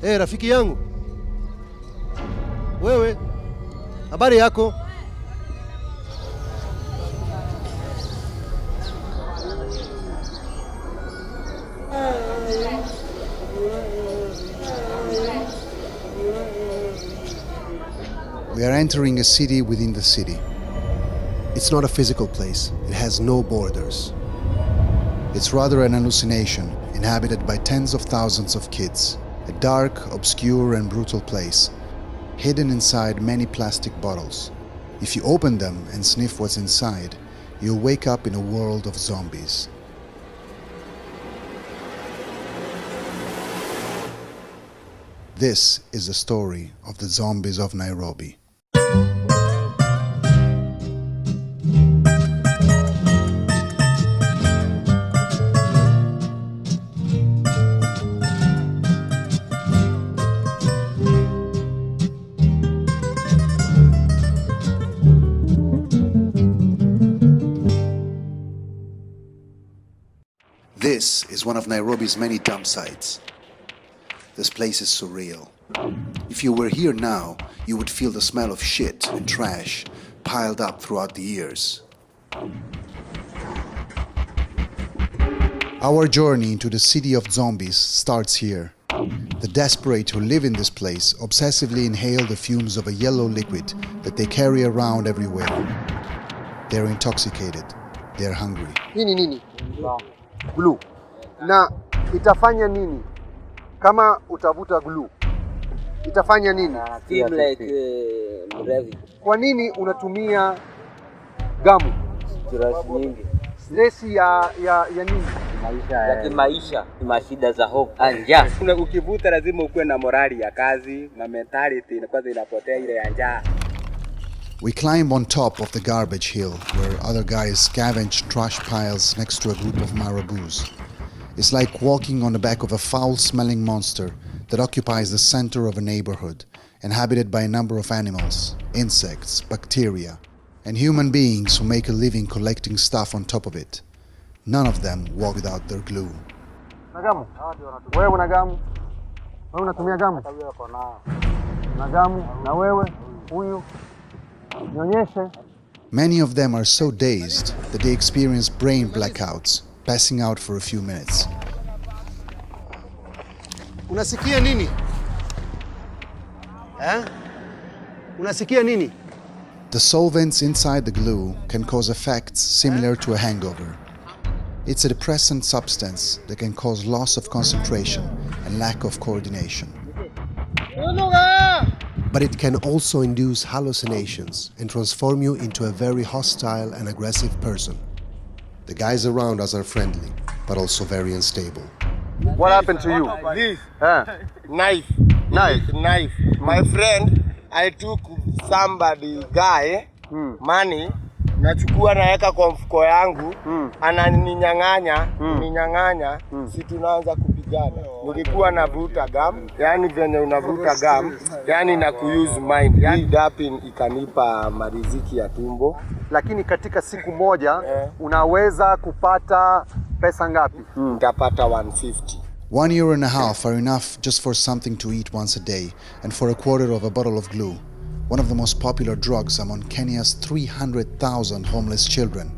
Rafiki yangu. Wewe, habari yako? We are entering a city within the city. It's not a physical place. It has no borders. It's rather an hallucination inhabited by tens of thousands of kids. A dark, obscure and brutal place, hidden inside many plastic bottles. If you open them and sniff what's inside, you'll wake up in a world of zombies. This is the story of the zombies of Nairobi. This is one of Nairobi's many dump sites. This place is surreal. If you were here now, you would feel the smell of shit and trash piled up throughout the years. Our journey into the city of zombies starts here. The desperate who live in this place obsessively inhale the fumes of a yellow liquid that they carry around everywhere. They're intoxicated. They're hungry. Nini? Glue. Na itafanya nini? Kama utavuta glue, itafanya nini? Seem like mrevi. Kwa nini unatumia gamu? Stress nyingi. Stress ya nini? Maisha, mashida za hope. Anja. Ukivuta lazima ukuwe na morali ya kazi na mentality na kwanza inapotea ile ya njaa. We climb on top of the garbage hill where other guys scavenge trash piles next to a group of marabous. It's like walking on the back of a foul-smelling monster that occupies the center of a neighborhood, inhabited by a number of animals, insects, bacteria, and human beings who make a living collecting stuff on top of it. None of them walk without their glue. Nagamu. Wewe una gamu? Wewe unatumia gamu? Na gamu na wewe huyu. Nionyeshe. Many of them are so dazed that they experience brain blackouts, passing out for a few minutes. Unasikia nini? Unasikia nini? The solvents inside the glue can cause effects similar to a hangover. It's a depressant substance that can cause loss of concentration and lack of coordination. But it can also induce hallucinations and transform you into a very hostile and aggressive person. The guys around us are friendly, but also very unstable. What happened to you? This knife. My friend, I took somebody guy money, nachukua naweka kwa mfuko yangu, ananinyang'anya, si tunaanza kupigana. Nilikuwa navuta gum, yani venye unavuta gum, yani na kuuse mind. Yani dapin ikanipa mariziki ya tumbo. Lakini katika siku moja unaweza kupata pesa ngapi? Nitapata 150. 1.5 € are enough just for something to eat once a day and for a quarter of a bottle of glue, one of the most popular drugs among Kenya's 300,000 homeless children.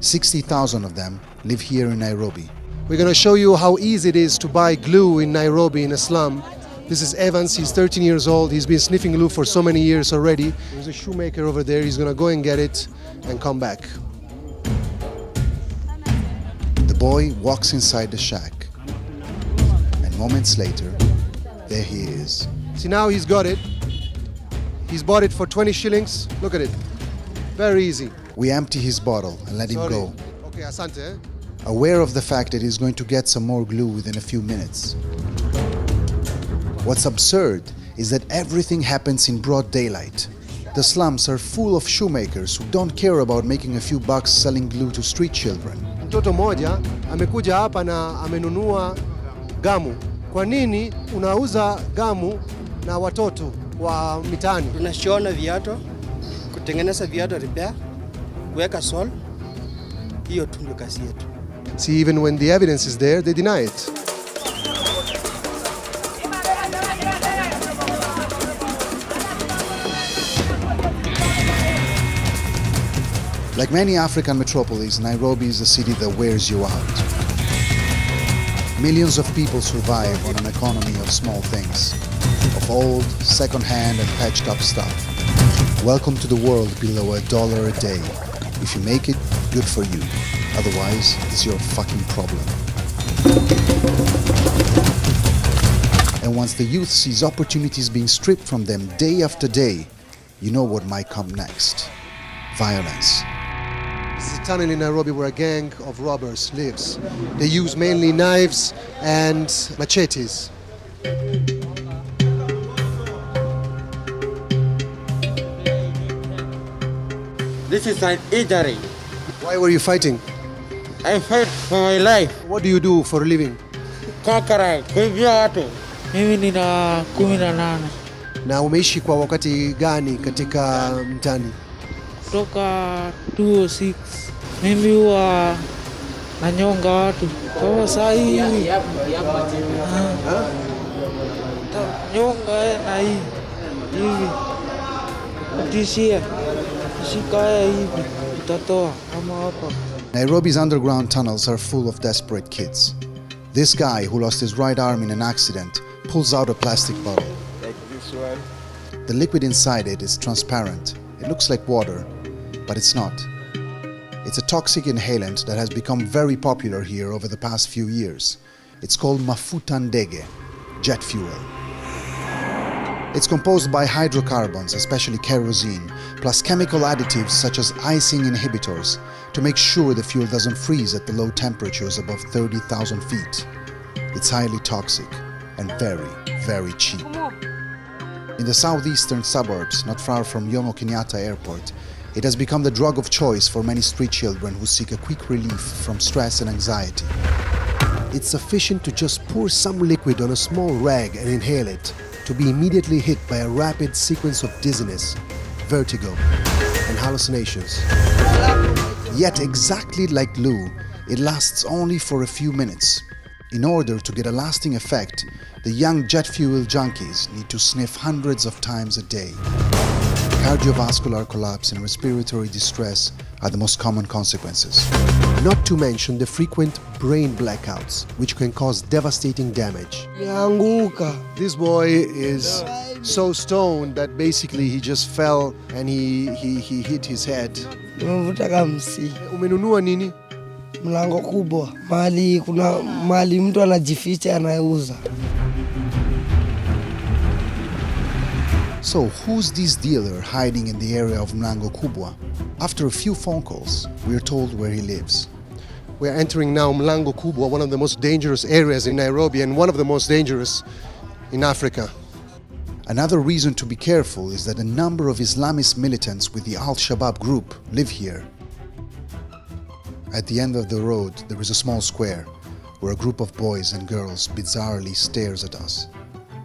60,000 of them live here in Nairobi. We're going to show you how easy it is to buy glue in Nairobi in a slum. This is Evans, he's 13 years old. He's been sniffing glue for so many years already. There's a shoemaker over there. He's going to go and get it and come back. The boy walks inside the shack. And moments later, there he is. See, now he's got it. He's bought it for 20 shillings. Look at it. Very easy. We empty his bottle and let him go. Okay, asante. Aware of the fact that he's going to get some more glue within a few minutes. What's absurd is that everything happens in broad daylight. The slums are full of shoemakers who don't care about making a few bucks selling glue to street children. Mtoto moja amekuja hapa na amenunua gamu. Kwa nini unauza gamu na watoto wa mitaani? Tunashona viatu, kutengeneza viatu repair, kuweka sol. Hiyo tu ndio kazi yetu. See, even when the evidence is there, they deny it. Like many African metropolises, Nairobi is a city that wears you out. Millions of people survive on an economy of small things, of old, second-hand and patched up stuff. Welcome to the world below $1 a day. If you make it, good for you. Otherwise, it's your fucking problem. And once the youth sees opportunities being stripped from them day after day, you know what might come next. Violence. This is a tunnel in Nairobi where a gang of robbers lives. They use mainly knives and machetes. This is an injury. Why were you fighting? I fight for my life. What do you do for a living? Kakara, kuibia watu. Mimi nina 18. Na umeishi kwa wakati gani katika mtani? Kutoka 206. Mimi huwa nanyonga watu. Kwa saa hii. Nyonga na hii. Hivi. Kutishia. Shikaya hivi. Utatoa kama hapa. Nairobi's underground tunnels are full of desperate kids. This guy, who lost his right arm in an accident, pulls out a plastic bottle. Like this one. The liquid inside it is transparent. It looks like water, but it's not. It's a toxic inhalant that has become very popular here over the past few years. It's called mafuta ndege, jet fuel. It's composed by hydrocarbons, especially kerosene, plus chemical additives such as icing inhibitors to make sure the fuel doesn't freeze at the low temperatures above 30,000 feet. It's highly toxic and very, very cheap. In the southeastern suburbs, not far from Jomo Kenyatta Airport, it has become the drug of choice for many street children who seek a quick relief from stress and anxiety. It's sufficient to just pour some liquid on a small rag and inhale it, to be immediately hit by a rapid sequence of dizziness, vertigo, and hallucinations. Yet exactly like glue, it lasts only for a few minutes. In order to get a lasting effect, the young jet fuel junkies need to sniff hundreds of times a day. Cardiovascular collapse and respiratory distress are the most common consequences. Not to mention the frequent brain blackouts, which can cause devastating damage. This boy is so stoned that basically he just fell and he hit his head. Umenunua nini? Mlango kubwa. Mali mtu anajificha anauza. So who's this dealer hiding in the area of Mlango Kubwa? After a few phone calls, we are told where he lives. We're entering now Mlango Kubwa, one of the most dangerous areas in Nairobi and one of the most dangerous in Africa. Another reason to be careful is that a number of Islamist militants with the Al-Shabaab group live here. At the end of the road, there is a small square where a group of boys and girls bizarrely stares at us.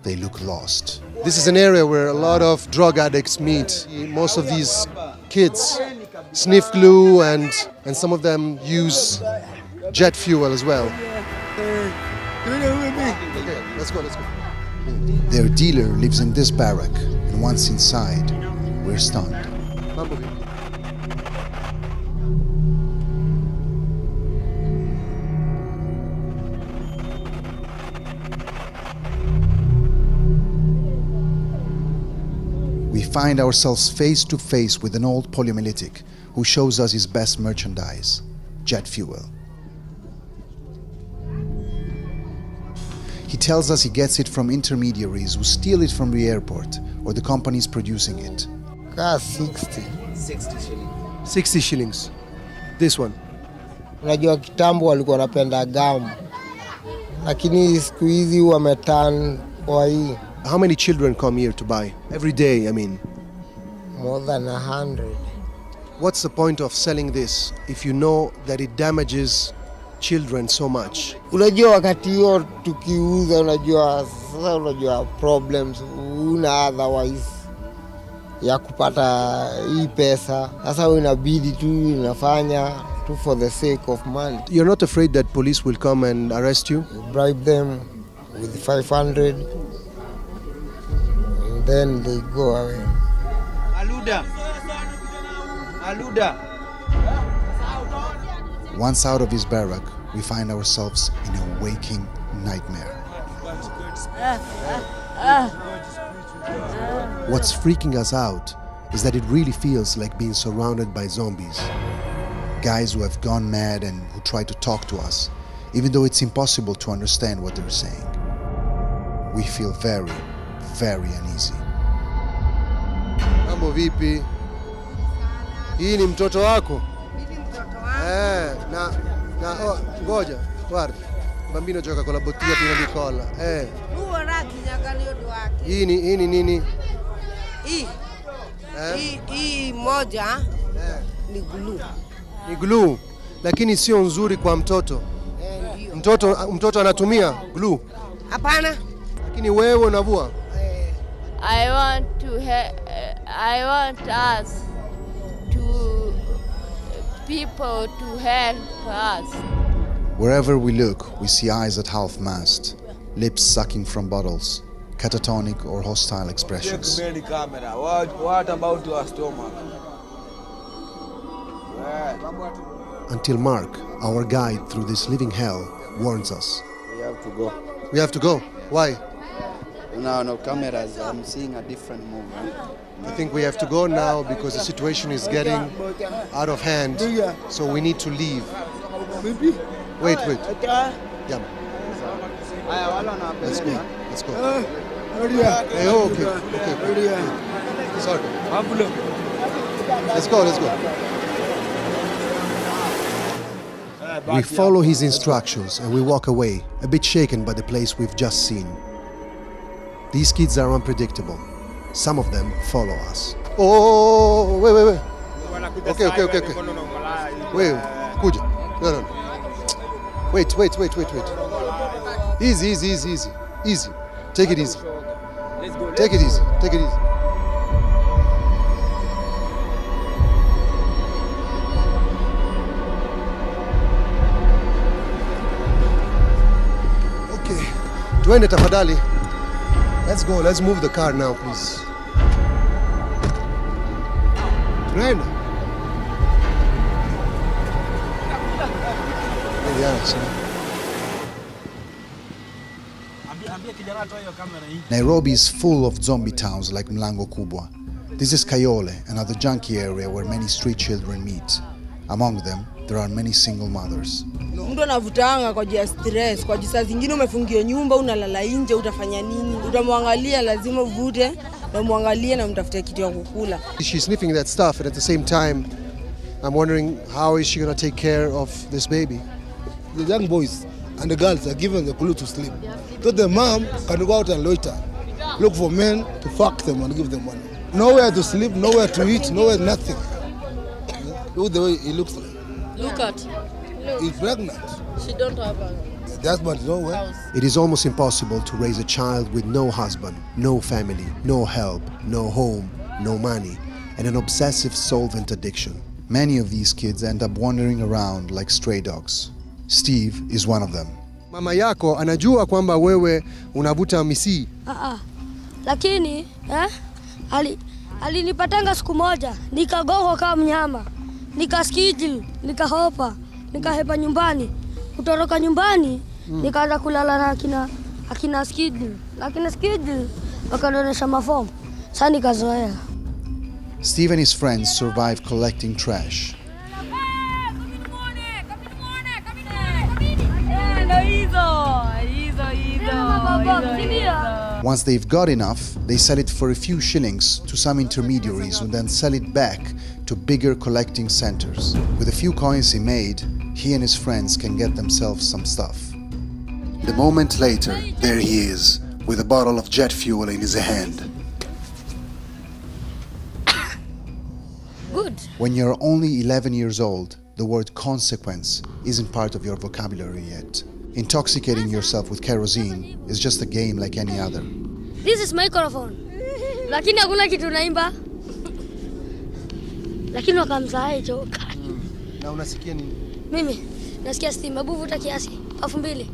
They look lost. This is an area where a lot of drug addicts meet. Most of these kids sniff glue and some of them use jet fuel as well. Okay, let's go. Their dealer lives in this barrack, and once inside, we're stunned. We find ourselves face to face with an old polymylitic who shows us his best merchandise, jet fuel. He tells us he gets it from intermediaries who steal it from the airport or the companies producing it. 60 60 shillings. 60 shillings. This one. Unajua kitambo walikuwa wanapenda gamu. Lakini siku hizi wameturn kwa hii. How many children come here to buy? Every day, I mean. More than 100. What's the point of selling this if you know that it damages children so much? Unajua wakati hiyo tukiuza, unajua problems una otherwise ya kupata hii pesa. Sasa inabidi tu inafanya tu for the sake of money. You're not afraid that police will come and arrest you? You bribe them with 500 and then they go away. Aluda. Once out of his barrack, we find ourselves in a waking nightmare. What's freaking us out is that it really feels like being surrounded by zombies. Guys who have gone mad and who try to talk to us, even though it's impossible to understand what they're saying. We feel very, very uneasy. Mambo vipi? Hii ni mtoto wako? Mimi mtoto wangu. Ngoja, guarda. Bambino gioca con la bottiglia piena di colla. Huo raki nyakaliodo wake. Hii ni nini? Hii moja ni glue. Ni glue, lakini sio nzuri kwa mtoto. Ndio. Mtoto anatumia glue? Hapana. Lakini wewe unavua? I want us to people to help us. Wherever we look, we see eyes at half-mast, lips sucking from bottles, catatonic or hostile expressions. What about your stomach? Until Mark, our guide through this living hell, warns us. We have to go. We have to go. Why? No cameras. I'm seeing a different movement. I think we have to go now because the situation is getting out of hand. So we need to leave. Wait. Yeah. Let's go. Hey, okay. Sorry. Let's go. We follow his instructions and we walk away, a bit shaken by the place we've just seen. These kids are unpredictable. Some of them follow us. Oh, wait. Okay. Wait, kuja. No. Wait. Easy. Take it easy. Take it easy. Okay. Twende tafadhali. Let's go. Let's move the car now, please. Twende. Nairobi is full of zombie towns like Mlango Kubwa. This is Kayole, another junkie area where many street children meet. Among them, there are many single mothers. Mtu anavutanga kwa jia stress, kwa jisa zingine umefungia nyumba, unalala nje, utafanya nini? Utamwangalia lazima uvute, na muangalie na mtafute kitu ya kukula. She's sniffing that stuff and at the same time I'm wondering how is she going to take care of this baby? The young boys and the girls are given the clue to sleep. So the mom can go out and loiter, look for men to fuck them and give them money. Nowhere to sleep, nowhere to eat, nowhere nothing. Look the way he looks like. Look at. He's pregnant. She don't have a The husband is nowhere. It is almost impossible to raise a child with no husband, no family, no help, no home, no money, and an obsessive solvent addiction. Many of these kids end up wandering around like stray dogs. Steve is one of them. Mama yako anajua kwamba wewe unavuta misii? Lakini alinipatanga siku moja, nikagongo kama mnyama, nikaskijil, nikahopa, nikahepa nyumbani. Kutoroka nyumbani, nikaanza kulala na akina skidil. Lakini skidil wakanionyesha mafomu. Sasa nikazoea. Steve and his friends survive collecting trash. Once they've got enough, they sell it for a few shillings to some intermediaries who then sell it back to bigger collecting centers. With a few coins he made, he and his friends can get themselves some stuff. The moment later, there he is, with a bottle of jet fuel in his hand. Good. When you're only 11 years old, the word consequence isn't part of your vocabulary yet. Intoxicating yourself with kerosene is just a game like any other. This is microphone. Lakini hakuna kitu naimba. Lakini wakamsahau joka. Na unasikia nini? Mimi nasikia steam. Hebu vuta kiasi. 2,000.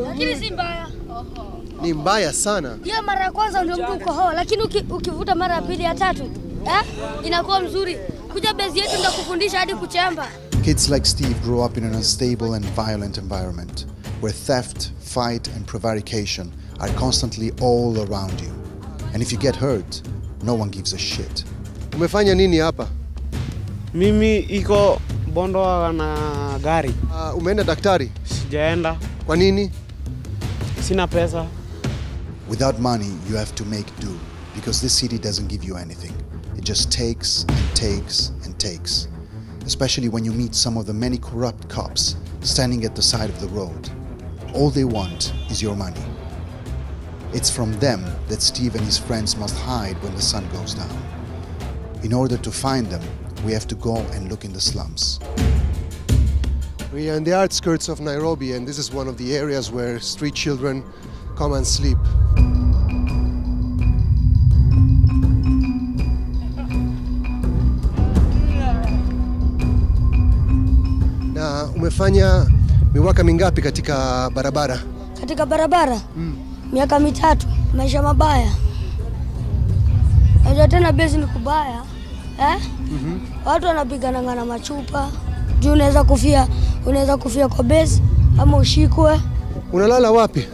Lakini si mbaya. Ni mbaya sana. Hiyo mara ya kwanza ndio mtu uko hoa, lakini ukivuta mara ya pili ya tatu, inakuwa mzuri. Kuja base yetu ndio kufundisha hadi kuchemba. Kids like Steve grow up in an unstable and violent environment where theft, fight and prevarication are constantly all around you. And if you get hurt, no one gives a shit. Umefanya nini hapa? Mimi iko Bondo na gari. Umeenda daktari? Sijaenda. Kwa nini? Sina pesa. Without money, you have to make do because this city doesn't give you anything. It just takes and takes and takes. Especially when you meet some of the many corrupt cops standing at the side of the road. All they want is your money. It's from them that Steve and his friends must hide when the sun goes down. In order to find them, we have to go and look in the slums. We are in the outskirts of Nairobi, and this is one of the areas where street children come and sleep. Na umefanya miaka mingapi katika barabara? Katika barabara? Miaka 3. Maisha mabaya. Najua tena bezi ni kubaya. Watu wanapigana na machupa. Juu unaweza kufia kwa bezi ama ushikwe. Unalala wapi?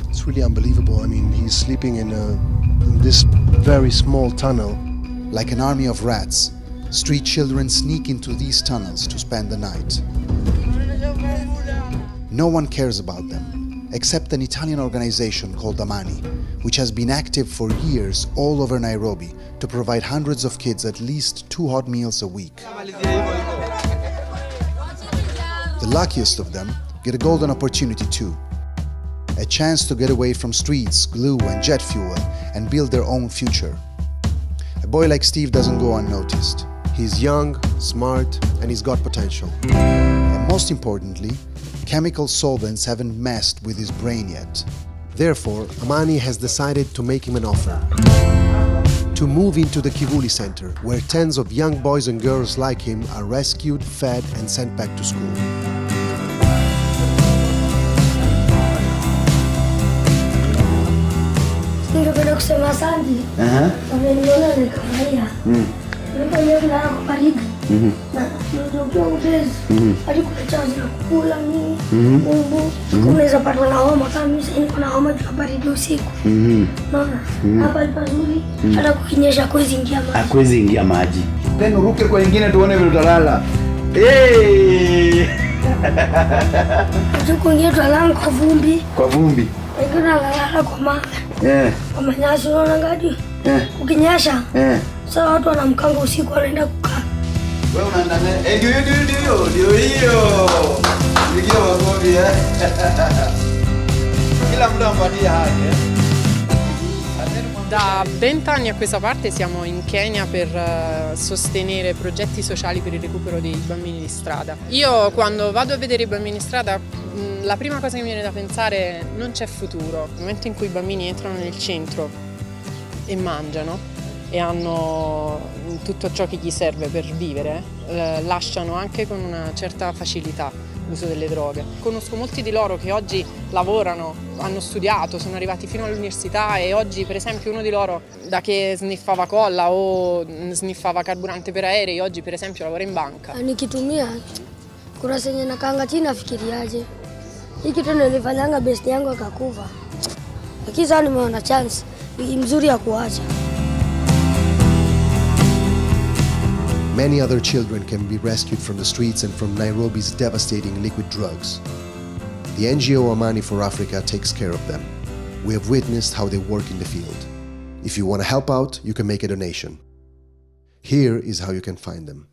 It's really unbelievable. I mean, he's sleeping in this very small tunnel. Like an army of rats, street children sneak into these tunnels to spend the night. No one cares about them, except an Italian organization called Amani, which has been active for years all over Nairobi to provide hundreds of kids at least 2 hot meals a week. The luckiest of them get a golden opportunity too. A chance to get away from streets, glue and jet fuel and build their own future. A boy like Steve doesn't go unnoticed. He's young, smart, and he's got potential. And most importantly, chemical solvents haven't messed with his brain yet. Therefore, Amani has decided to make him an offer. To move into the Kivuli Center, where tens of young boys and girls like him are rescued, fed, and sent back to school. Ningependa kusema asante. Wameniona nikafurahia. Nilikuwa nilala kwa baridi. Ndio ubezi. Hadi kuletea kukula nini? Unaweza patwa na homa kama mimi sasa niko na homa ya baridi usiku. Naona hapa ni pazuri. Hata kukinyesha hakuwezi ingia maji. Tena uruke kwa nyingine tuone vile utalala. Tuko nje tutalala kwa vumbi. Kwa vumbi. Wengine wanalala kwa mawe. Kwa manyasi unaona ngaji. Ukinyesha. Sasa watu wanamkanga usiku wanaenda kukaa. Wewe unaenda ndio hiyo. Ndio magobi Kila mtu ampatia haki. Da 20 anni a questa parte siamo in Kenya per sostenere progetti sociali per il recupero dei bambini di strada. Io quando vado a vedere i bambini di strada la prima cosa che mi viene da pensare non c'è futuro. Nel momento in cui i bambini entrano nel centro e mangiano e hanno tutto ciò che gli serve per vivere, lasciano anche con una certa facilità l'uso delle droghe. Conosco molti di loro che oggi lavorano, hanno studiato, sono arrivati fino all'università e oggi per esempio uno di loro da che sniffava colla o sniffava carburante per aerei, oggi per esempio lavora in banca. Nikitumia kuna senye nakanga chini nafikiriaje. Hii kitu nilifanyanga best yangu akakufa. Lakini sasa nimeona chance mzuri ya kuacha. Many other children can be rescued from the streets and from Nairobi's devastating liquid drugs. The NGO Amani for Africa takes care of them. We have witnessed how they work in the field. If you want to help out, you can make a donation. Here is how you can find them.